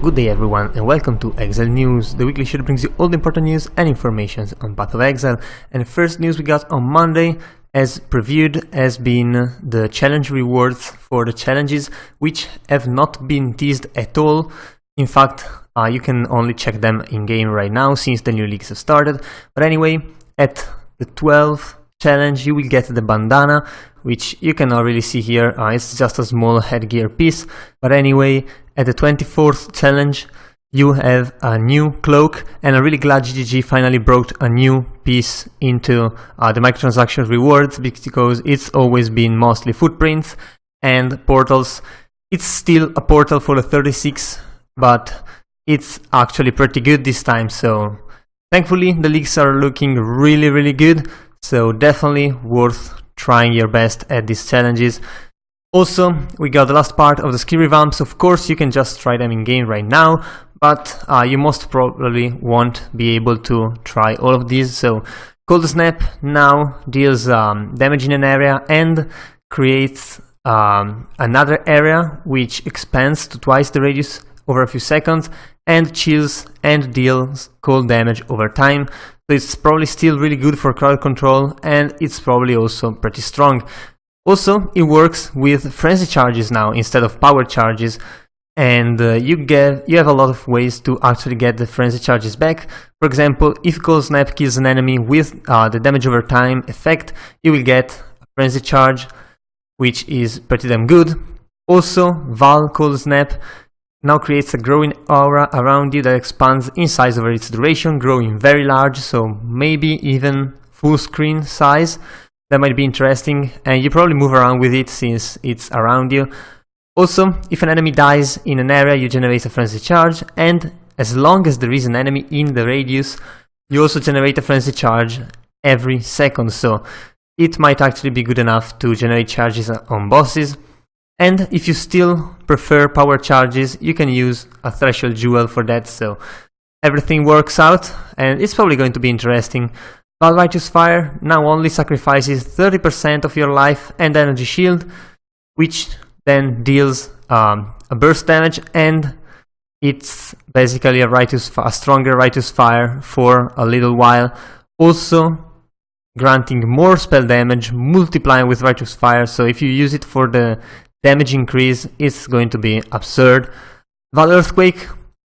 Good day everyone and welcome to Exile News, the weekly show that brings you all the important news and information on Path of Exile. And the first news we got on Monday, as previewed, has been the challenge rewards for the challenges, which have not been teased at all. In fact, you can only check them in-game right now since the new leagues have started. But anyway, at the 12th challenge you will get the bandana, which you cannot really see here, it's just a small headgear piece. But anyway, at the 24th challenge you have a new cloak, and I'm really glad GGG finally brought a new piece into the microtransaction rewards, because it's always been mostly footprints and portals. It's still a portal for the 36, but it's actually pretty good this time, so thankfully the leagues are looking really good, so definitely worth trying your best at these challenges. Also, we got the last part of the skill revamps. Of course, you can just try them in game right now, but you most probably won't be able to try all of these. So, Cold Snap now deals damage in an area and creates another area which expands to twice the radius over a few seconds, and chills and deals cold damage over time. So it's probably still really good for crowd control, and it's probably also pretty strong. Also, it works with frenzy charges now instead of power charges, and you have a lot of ways to actually get the frenzy charges back. For example, if Cold Snap kills an enemy with the damage over time effect, you will get a frenzy charge, which is pretty damn good. Also, Val Cold Snap now creates a growing aura around you that expands in size over its duration, growing very large, so maybe even full screen size. That might be interesting, and you probably move around with it since it's around you. Also, if an enemy dies in an area, you generate a frenzy charge, and as long as there is an enemy in the radius, you also generate a frenzy charge every second, so it might actually be good enough to generate charges on bosses. And if you still prefer power charges, you can use a threshold jewel for that, so everything works out, and it's probably going to be interesting. While Righteous Fire now only sacrifices 30% of your life and energy shield, which then deals a burst damage, and it's basically a stronger Righteous Fire for a little while, also granting more spell damage, multiplying with Righteous Fire, so if you use it for the damage increase, it's going to be absurd. Val Earthquake,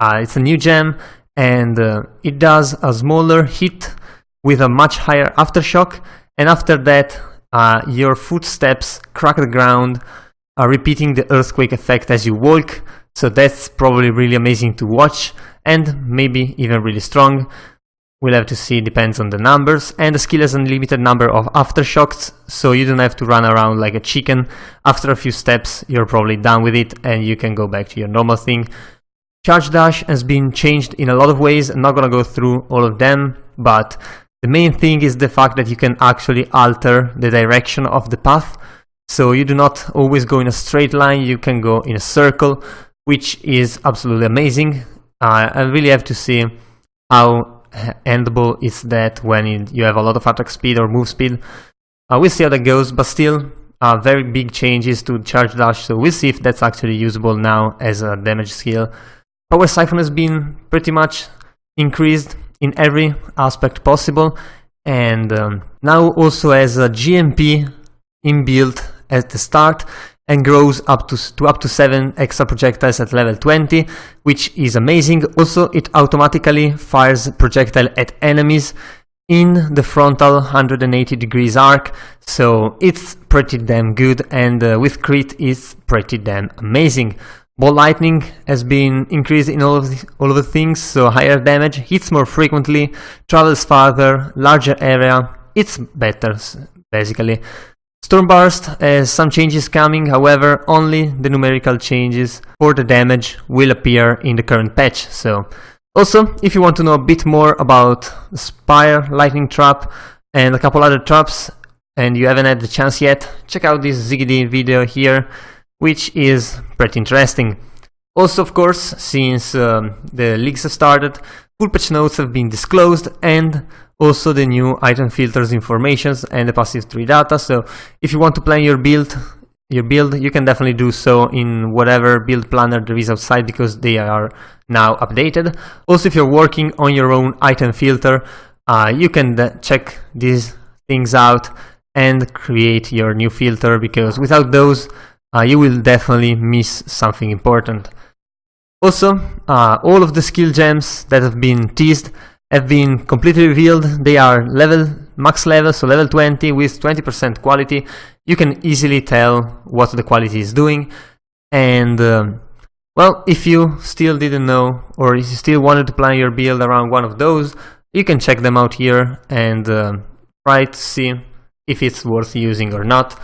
it's a new gem, and it does a smaller hit with a much higher aftershock, and after that your footsteps crack the ground, repeating the earthquake effect as you walk, so that's probably really amazing to watch, and maybe even really strong. We'll have to see, depends on the numbers. And the skill has a limited number of aftershocks, so you don't have to run around like a chicken. After a few steps you're probably done with it and you can go back to your normal thing. Charge dash has been changed in a lot of ways. I'm not gonna go through all of them, but the main thing is the fact that you can actually alter the direction of the path, so you do not always go in a straight line, you can go in a circle, which is absolutely amazing. I really have to see how endable is that when you have a lot of attack speed or move speed. We'll see how that goes, but still very big changes to charge dash, so we'll see if that's actually usable now as a damage skill. Power Siphon has been pretty much increased in every aspect possible, and now also has a GMP inbuilt at the start, and grows up to 7 extra projectiles at level 20, which is amazing. Also, it automatically fires projectile at enemies in the frontal 180 degrees arc, so it's pretty damn good, and with crit it's pretty damn amazing. Ball Lightning has been increased in all of the things, so higher damage, hits more frequently, travels farther, larger area, it's better basically. Stormburst has some changes coming, however only the numerical changes for the damage will appear in the current patch. So also, if you want to know a bit more about the Spire Lightning Trap and a couple other traps and you haven't had the chance yet, check out this ZiggyD video here, which is pretty interesting. Also, of course, since the leaks have started, full patch notes have been disclosed, and also the new item filters informations and the passive tree data. So if you want to plan your build, your build, you can definitely do so in whatever build planner there is outside, because they are now updated. Also, if you're working on your own item filter, you can check these things out and create your new filter, because without those you will definitely miss something important. Also, all of the skill gems that have been teased have been completely revealed. They are max level, so level 20 with 20% quality. You can easily tell what the quality is doing. And well, if you still didn't know, or if you still wanted to plan your build around one of those, you can check them out here and try to see if it's worth using or not.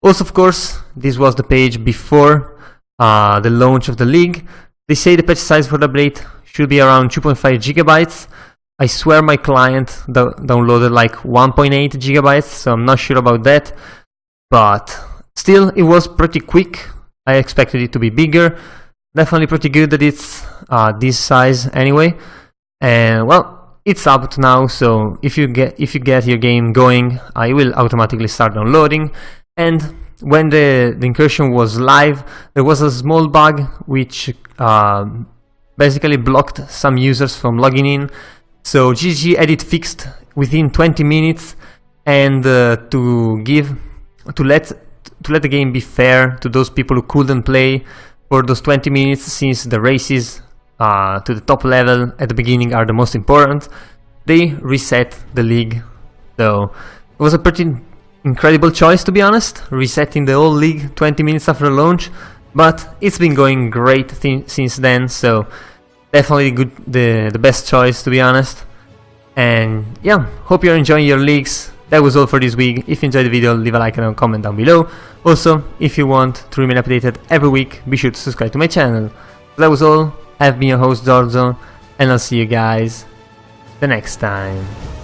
Also, of course, this was the page before the launch of the league. They say the patch size for the update should be around 2.5 gigabytes. I swear my client downloaded like 1.8 gigabytes, so I'm not sure about that. But still, it was pretty quick. I expected it to be bigger. Definitely pretty good that it's this size anyway. And well, it's up now, so if you get your game going, it will automatically start downloading. And when the Incursion was live, there was a small bug which basically blocked some users from logging in. So GG had it fixed within 20 minutes, and to let the game be fair to those people who couldn't play for those 20 minutes, since the races to the top level at the beginning are the most important, they reset the league. So it was a pretty incredible choice, to be honest, resetting the whole league 20 minutes after launch, but it's been going great since then, so definitely the best choice, to be honest. And yeah, hope you're enjoying your leagues. That was all for this week. If you enjoyed the video, leave a like and a comment down below. Also, if you want to remain updated every week, be sure to subscribe to my channel. That was all. I've been your host, Giorgio, and I'll see you guys the next time.